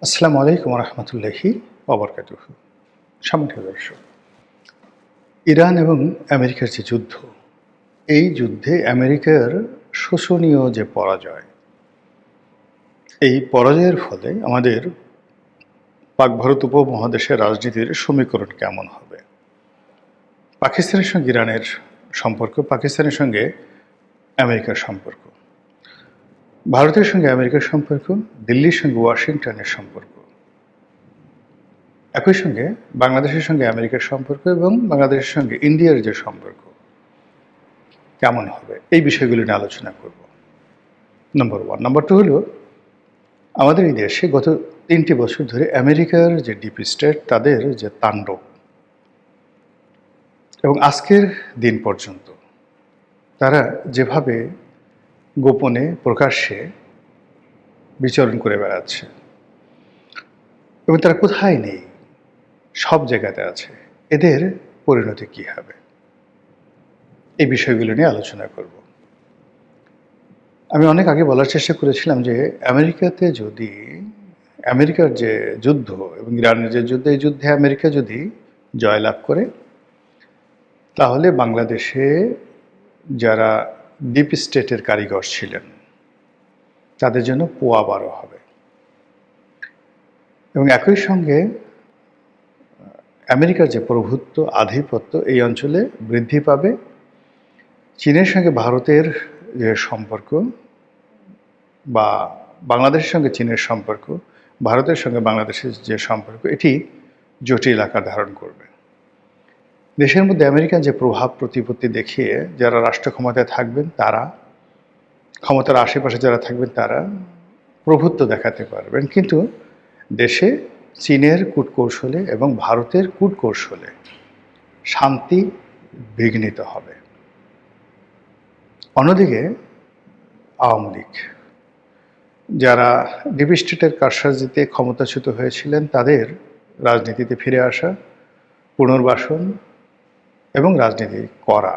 আসসালামু আলাইকুম রহমতুল্লাহি ওবরকাতুহু। সম্মানিত দর্শক, ইরান এবং আমেরিকার যে যুদ্ধ, এই যুদ্ধে আমেরিকার শোচনীয় যে পরাজয়, এই পরাজয়ের ফলে আমাদের পাক ভারত উপমহাদেশের রাজনীতির সমীকরণ কেমন হবে? পাকিস্তানের সঙ্গে ইরানের সম্পর্ক, পাকিস্তানের সঙ্গে আমেরিকার সম্পর্ক, ভারতের সঙ্গে আমেরিকার সম্পর্ক, দিল্লির সঙ্গে ওয়াশিংটনের সম্পর্ক, একই সঙ্গে বাংলাদেশের সঙ্গে আমেরিকার সম্পর্ক এবং বাংলাদেশের সঙ্গে ইন্ডিয়ার যে সম্পর্ক কেমন হবে, এই বিষয়গুলি নিয়ে আলোচনা করব। নম্বর ওয়ান। নম্বর টু হলো, আমাদের এই দেশে গত 3টি বছর ধরে আমেরিকার যে ডিপ স্টেট, তাদের যে তাণ্ডব, এবং আজকের দিন পর্যন্ত তারা যেভাবে গোপনে প্রকাশ্যে বিচরণ করে বেড়াচ্ছে এবং তারা কোথায় নেই, সব জায়গাতে আছে, এদের পরিণতি কী হবে, এই বিষয়গুলো নিয়ে আলোচনা করব। আমি অনেক আগে বলার চেষ্টা করেছিলাম যে আমেরিকার যে যুদ্ধ এবং ইরানের যে যুদ্ধ, এই যুদ্ধে আমেরিকা যদি জয়লাভ করে, তাহলে বাংলাদেশে যারা ডিপ স্টেটের কারিগর ছিলেন তাদের জন্য পোয়া 12 হবে, এবং একই সঙ্গে আমেরিকার যে প্রভুত্ব, আধিপত্য এই অঞ্চলে বৃদ্ধি পাবে। চীনের সঙ্গে ভারতের যে সম্পর্ক, বা বাংলাদেশের সঙ্গে চীনের সম্পর্ক, ভারতের সঙ্গে বাংলাদেশের যে সম্পর্ক, এটি জটিল আকার ধারণ করবে। দেশের মধ্যে আমেরিকান যে প্রভাব প্রতিপত্তি দেখিয়ে যারা রাষ্ট্র ক্ষমতায় থাকবেন, তারা ক্ষমতার আশেপাশে যারা থাকবেন, তারা প্রভুত্ব দেখাতে পারবেন, কিন্তু দেশে চীনের কূটকৌশলে এবং ভারতের কূটকৌশলে শান্তি বিঘ্নিত হবে। অন্যদিকে আওয়ামী লীগ, যারা ডিপ স্টেটের কারসাজিতে ক্ষমতাচ্যুত হয়েছিলেন, তাদের রাজনীতিতে ফিরে আসা, পুনর্বাসন এবং রাজনীতি করা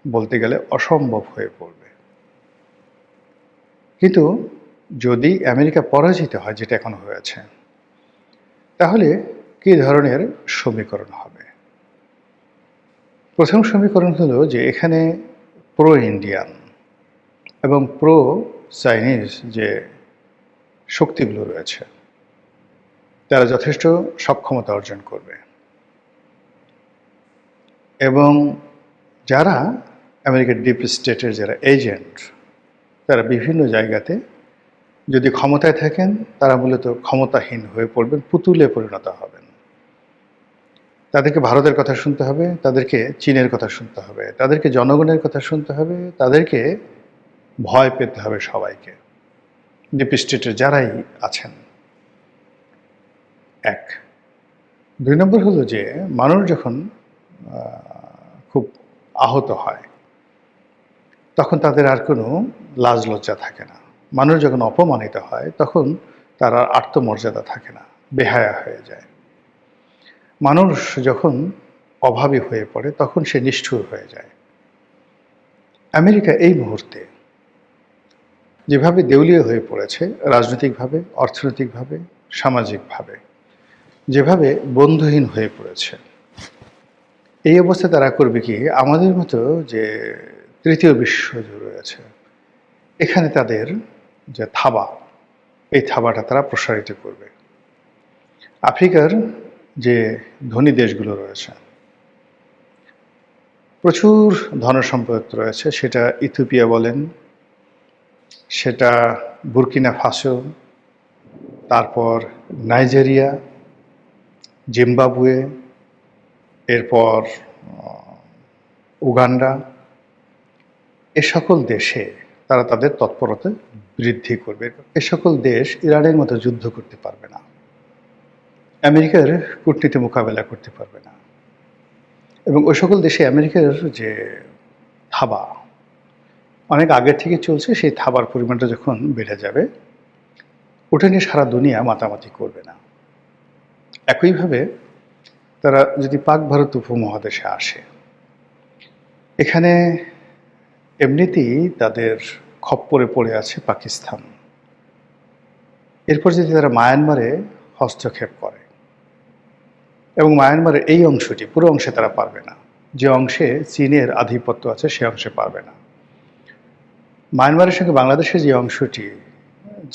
বলতে গেলে অসম্ভব হয়ে পড়বে। কিন্তু যদি আমেরিকা পরাজিত হয়, যেটা এখন হয়েছে, তাহলে কী ধরনের সমীকরণ হবে? প্রথম সমীকরণ হলো যে এখানে প্রো ইন্ডিয়ান এবং প্রো চাইনিজ যে শক্তিগুলো রয়েছে, তারা যথেষ্ট সক্ষমতা অর্জন করবে, এবং যারা আমেরিকার ডিপ স্টেটের যারা এজেন্ট, তারা বিভিন্ন জায়গাতে যদি ক্ষমতায় থাকেন, তারা মূলত ক্ষমতাহীন হয়ে পড়বেন, পুতুলে পরিণত হবেন। তাদেরকে ভারতের কথা শুনতে হবে, তাদেরকে চীনের কথা শুনতে হবে, তাদেরকে জনগণের কথা শুনতে হবে, তাদেরকে ভয় পেতে হবে সবাইকে, ডিপ স্টেটের যারাই আছেন। এক। 2 নম্বর হলো যে মানুষ যখন খুব আহত হয়, তখন তাদের আর কোনো লাজ লজ্জা থাকে না। মানুষ যখন অপমানিত হয়, তখন তার আর আত্মমর্যাদা থাকে না, বেহায়া হয়ে যায়। মানুষ যখন অভাবী হয়ে পড়ে, তখন সে নিষ্ঠুর হয়ে যায়। আমেরিকা এই মুহূর্তে যেভাবে দেউলিয়া হয়ে পড়েছে, রাজনৈতিকভাবে, অর্থনৈতিকভাবে, সামাজিকভাবে, যেভাবে বন্ধুহীন হয়ে পড়েছে, এই অবস্থায় তারা করবে কি? আমাদের মতো যে তৃতীয় বিশ্বযুদ্ধ রয়েছে, এখানে তাদের যে থাবা, এই থাবাটা তারা প্রসারিত করবে। আফ্রিকার যে ধনী দেশগুলো রয়েছে, প্রচুর ধনসম্পদ রয়েছে, সেটা ইথিওপিয়া বলেন, সেটা বুর্কিনা ফাসো, তারপর নাইজেরিয়া, জিম্বাবুয়ে, এরপর উগান্ডা, এ সকল দেশে তারা তাদের তৎপরতা বৃদ্ধি করবে। এ সকল দেশ ইরানের মতো যুদ্ধ করতে পারবে না, আমেরিকার কূটনীতি মোকাবেলা করতে পারবে না, এবং ওই সকল দেশে আমেরিকার যে থাবা অনেক আগের থেকে চলছে, সেই থাবার পরিমাণটা যখন বেড়ে যাবে, ওটা নিয়ে সারা দুনিয়া মাতামাতি করবে না। একইভাবে তারা যদি পাক ভারত উপমহাদেশে আসে, এখানে এমনিতেই তাদের খপ্পরে পড়ে আছে পাকিস্তান। এরপর যদি তারা মায়ানমারে হস্তক্ষেপ করে, এবং মায়ানমারের এই অংশটি, পুরো অংশে তারা পারবে না, যে অংশে চীনের আধিপত্য আছে সে অংশে পারবে না। মায়ানমারের সঙ্গে বাংলাদেশের যে অংশটি,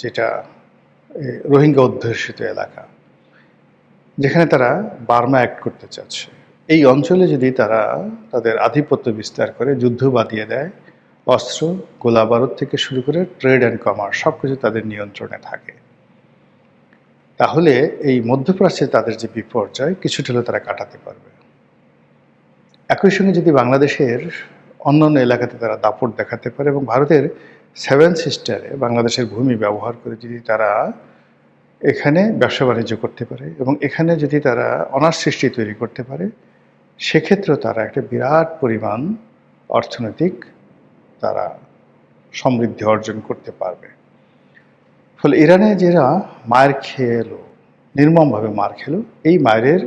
যেটা রোহিঙ্গা অধ্যুষিত এলাকা, যেখানে তারা বার্মা অ্যাক্ট করতে চাচ্ছে, এই অঞ্চলে যদি তারা তাদের আধিপত্য বিস্তার করে, যুদ্ধ বাঁধিয়ে দেয়, অস্ত্র, গোলা বারুদ থেকে শুরু করে ট্রেড অ্যান্ড কমার্স সব কিছু তাদের নিয়ন্ত্রণে থাকে, তাহলে এই মধ্যপ্রাচ্যে তাদের যে বিপর্যয় কিছুটা হলেও তারা কাটাতে পারবে। একই সঙ্গে যদি বাংলাদেশের অন্যান্য এলাকাতে তারা দাপট দেখাতে পারে এবং ভারতের 7 সিস্টারে বাংলাদেশের ভূমি ব্যবহার করে যদি তারা এখানে ব্যবসা বাণিজ্য করতে পারে এবং এখানে যদি তারা অনার সৃষ্টি তৈরি করতে পারে, সেক্ষেত্রেও তারা একটা বিরাট পরিমাণ অর্থনৈতিক তারা সমৃদ্ধি অর্জন করতে পারবে। ফলে ইরানে যারা মার খেয়ে এলো, নির্মমভাবে মার খেলো, এই মায়ের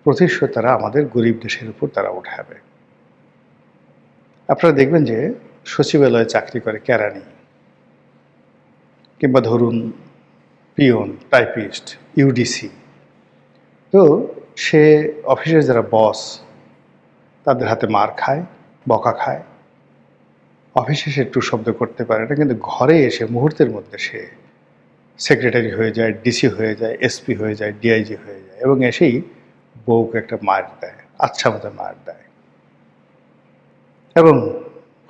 প্রতিশোধ তারা আমাদের গরিব দেশের উপর তারা উঠাবে। আপনারা দেখবেন যে সচিবালয়ে চাকরি করে কেরানি, কিংবা ধরুন পিয়ন, টাইপিস্ট, ইউডিসি, তো সে অফিসের যারা বস তাদের হাতে মার খায়, বকা খায়, অফিসে সে একটু শব্দ করতে পারে না, কিন্তু ঘরে এসে মুহূর্তের মধ্যে সে সেক্রেটারি হয়ে যায়, ডিসি হয়ে যায়, এসপি হয়ে যায়, ডিআইজি হয়ে যায়, এবং এসেই বউকে একটা মার দেয়, আচ্ছা মতো মার দেয়, এবং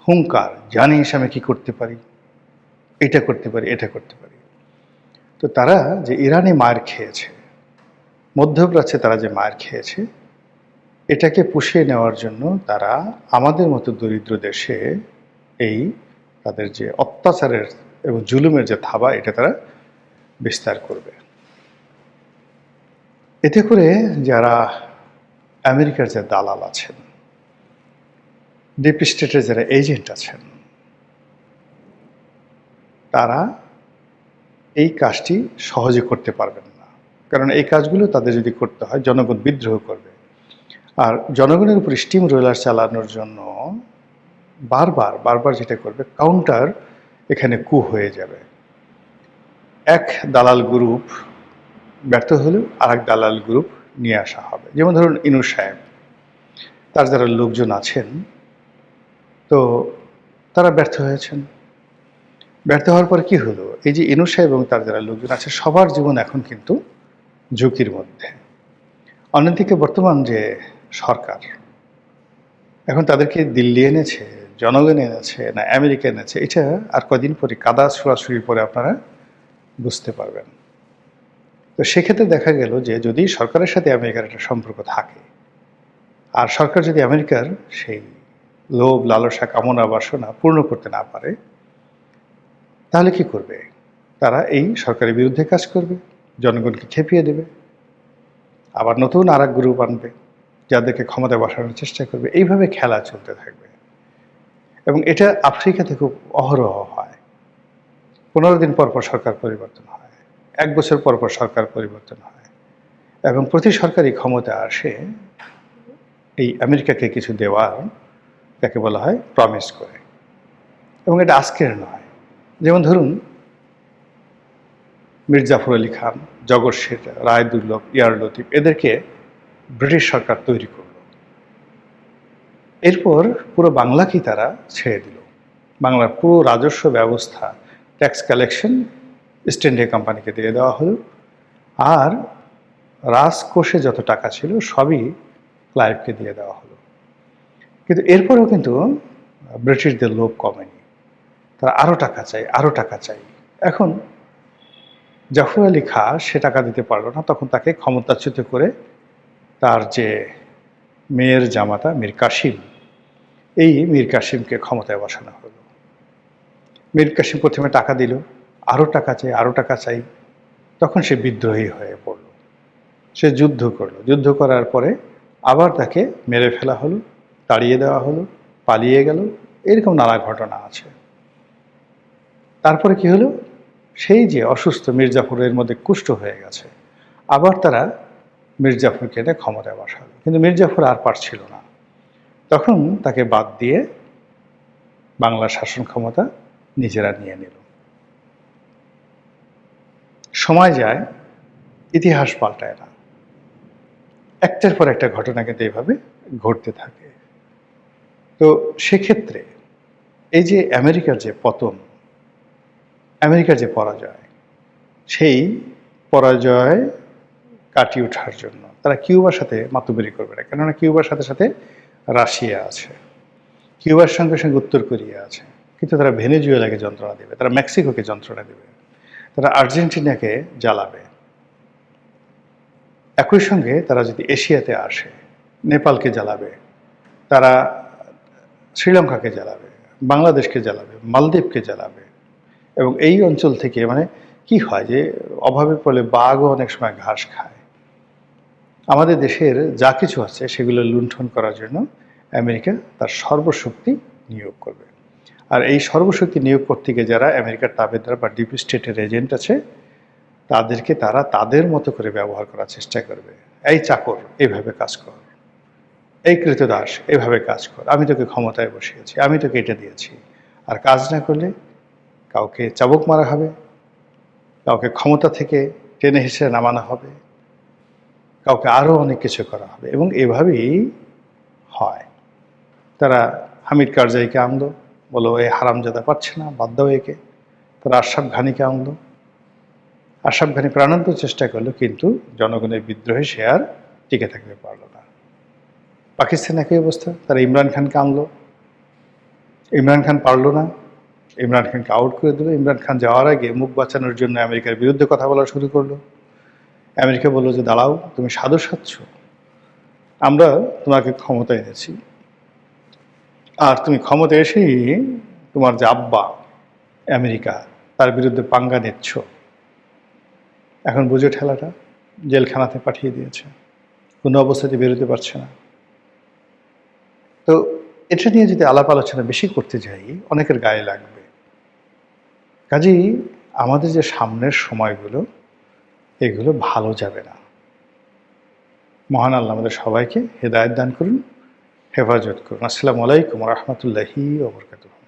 হুঙ্কার, জানিস আমি কি করতে পারি, এটা করতে পারি, এটা করতে পারি। তো তারা যে ইরানে মার খেয়েছে, মধ্যপ্রাচ্যে তারা যে মার খেয়েছে, এটাকে পুষিয়ে নেওয়ার জন্য তারা আমাদের মতো দরিদ্র দেশে এই তাদের যে অত্যাচারের এবং জুলুমের যে থাবা, এটা তারা বিস্তার করবে। এতে করে যারা আমেরিকার যে দালাল আছেন, ডিপ স্টেটের যারা এজেন্ট আছেন, তারা এই কাজটি সহজে করতে পারবেন না। কারণ এই কাজগুলো তাদের যদি করতে হয়, জনগণ বিদ্রোহ করবে, আর জনগণের উপর স্টিম রোলার চালানোর জন্য বারবার বারবার যেটা করবে, কাউন্টার এখানে কু হয়ে যাবে। এক দালাল গ্রুপ ব্যর্থ হলেও আরেক দালাল গ্রুপ নিয়ে আসা হবে। যেমন ধরুন ইনুস সাহেব, তার যারা লোকজন আছেন, তো তারা ব্যর্থ হয়েছেন। ব্যর্থ হওয়ার পর কি হলো, এই যে ইনুস সাহেব এবং তার যারা লোকজন আছে, সবার জীবন এখন কিন্তু ঝুঁকির মধ্যে। অন্যদিকে বর্তমান যে সরকার, এখন তাদেরকে দিল্লি এনেছে, জনগণ এনেছে না আমেরিকা এনেছে, এটা আর কদিন পরে কাদা ছোড়াছুড়ি পরে আপনারা বুঝতে পারবেন। তো সেক্ষেত্রে দেখা গেল যে যদি সরকারের সাথে আমেরিকার একটা সম্পর্ক থাকে, আর সরকার যদি আমেরিকার সেই লোভ, লালসা, কামনা, বাসনা পূর্ণ করতে না পারে, তাহলে কি করবে? তারা এই সরকারের বিরুদ্ধে কাজ করবে, জনগণকে খেপিয়ে দেবে, আবার নতুন আর এক গ্রুপ আনবে, যাদেরকে ক্ষমতায় বসানোর চেষ্টা করবে। এইভাবে খেলা চলতে থাকবে, এবং এটা আফ্রিকাতে খুব অহরহ হয়। 15 দিন পর পর সরকার পরিবর্তন হয়, 1 বছর পর পর সরকার পরিবর্তন হয়, এবং প্রতি সরকারই ক্ষমতা আসে এই আমেরিকাকে কিছু দেওয়ার, যাকে বলা হয় প্রমিস করে। এবং এটা আজকের নয়। যেমন ধরুন মীর জাফর আলী খান, জগৎ শেঠ, রায় দুর্লভ, ইয়ার লতিফ, এদেরকে ব্রিটিশ সরকার তৈরি করল। এরপর পুরো বাংলাকেই তারা ছেড়ে দিল। বাংলার পুরো রাজস্ব ব্যবস্থা, ট্যাক্স কালেকশন ইস্ট ইন্ডিয়া কোম্পানিকে দিয়ে দেওয়া হলো, আর রাজকোষে যত টাকা ছিল সবই ক্লাইভকে দিয়ে দেওয়া হলো। কিন্তু এরপরেও কিন্তু ব্রিটিশদের লোভ কমেনি, তারা আরও টাকা চাই, আরও টাকা চাই। এখন জাফর আলী খাঁ সে টাকা দিতে পারল না, তখন তাকে ক্ষমতাচ্যুত করে তার যে মেয়ের জামাতা মীর কাসিম, এই মীর কাসিমকে ক্ষমতায় বসানো হলো। মীর কাসিম প্রথমে টাকা দিল, আরও টাকা চাই, আরও টাকা চাই, তখন সে বিদ্রোহী হয়ে পড়ল, সে যুদ্ধ করলো। যুদ্ধ করার পরে আবার তাকে মেরে ফেলা হলো, তাড়িয়ে দেওয়া হলো, পালিয়ে গেল, এরকম নানা ঘটনা আছে। তারপরে কি হলো, সেই যে অসুস্থ মীর জাফরের মধ্যে কুষ্ঠ হয়ে গেছে, আবার তারা মীর জাফরকে এনে ক্ষমতায় বসালো। কিন্তু মীর জাফর আর পারছিল না, তখন তাকে বাদ দিয়ে বাংলার শাসন ক্ষমতা নিজেরা নিয়ে নিল। সময় যায়, ইতিহাস পাল্টায় না। একটার পর একটা ঘটনা কিন্তু এইভাবে ঘটতে থাকে। তো সেক্ষেত্রে এই যে আমেরিকার যে পতন, আমেরিকার যে পরাজয়, সেই পরাজয় কাটিয়ে ওঠার জন্য তারা কিউবার সাথে মাতুব্বরি করবে না, কেননা কিউবার সাথে সাথে রাশিয়া আছে, কিউবার সঙ্গে সঙ্গে উত্তর কোরিয়া আছে, কিন্তু তারা ভেনেজুয়েলাকে যন্ত্রণা দেবে, তারা মেক্সিকোকে যন্ত্রণা দেবে, তারা আর্জেন্টিনাকে জ্বালাবে। একই সঙ্গে তারা যদি এশিয়াতে আসে, নেপালকে জ্বালাবে, তারা শ্রীলঙ্কাকে জ্বালাবে, বাংলাদেশকে জ্বালাবে, মালদ্বীপকে জ্বালাবে। এবং এই অঞ্চল থেকে মানে কি হয় যে অভাবের ফলে বাঘও অনেক সময় ঘাস খায়। আমাদের দেশের যা কিছু আছে সেগুলো লুণ্ঠন করার জন্য আমেরিকা তার সর্বশক্তি নিয়োগ করবে। আর এই সর্বশক্তি নিয়োগ করতে গিয়ে যারা আমেরিকার তাবেদার বা ডিপ স্টেটের এজেন্ট আছে, তাদেরকে তারা তাদের মতো করে ব্যবহার করার চেষ্টা করবে। এই চাকর এইভাবে কাজ কর, এই কৃতদাস এভাবে কাজ কর, আমি তোকে ক্ষমতায় বসিয়েছি, আমি তোকে এটা দিয়েছি। আর কাজ না করলে কাউকে চাবুক মারা হবে, কাউকে ক্ষমতা থেকে টেনে হিসেবে নামানো হবে, কাউকে আরও অনেক কিছু করা হবে। এবং এভাবেই হয়। তারা হামিদ কারজাইকে আনলো, বলো এই হারামজাদা পাচ্ছে না, বাদ দাও একে। তারা আশরাফ ঘানিকে আনলো, আশরাফ ঘানি প্রাণান্ত চেষ্টা করলো, কিন্তু জনগণের বিদ্রোহে সে আর টিকে থাকতে পারলো না। পাকিস্তান একই অবস্থা, তারা ইমরান খানকে আনলো, ইমরান খান পারলো না, ইমরান খানকে আউট করে দিল। ইমরান খান যাওয়ার আগে মুখ বাঁচানোর জন্য আমেরিকার বিরুদ্ধে কথা বলা শুরু করলো। আমেরিকা বললো যে দাঁড়াও, তুমি সাধু সাচ্ছ, আমরা তোমাকে ক্ষমতা এনেছি, আর তুমি ক্ষমতা এসেই তোমার যে আব্বা আমেরিকা, তার বিরুদ্ধে পাঙ্গা নিচ্ছ। এখন বুঝে ঠেলাটা, জেলখানাতে পাঠিয়ে দিয়েছে, কোনো অবস্থাতে বেরোতে পারছে না। তো এটা নিয়ে যদি আলাপ আলোচনা বেশি করতে যাই, অনেকের গায়ে লাগবে। কাজেই আমাদের যে সামনের সময়গুলো, এগুলো ভালো যাবে না। মহান আল্লাহ আমাদের সবাইকে হেদায়েত দান করুন, হেফাজত করুন। আসসালামু আলাইকুম ওয়া রাহমাতুল্লাহি ওয়া বারাকাতুহু।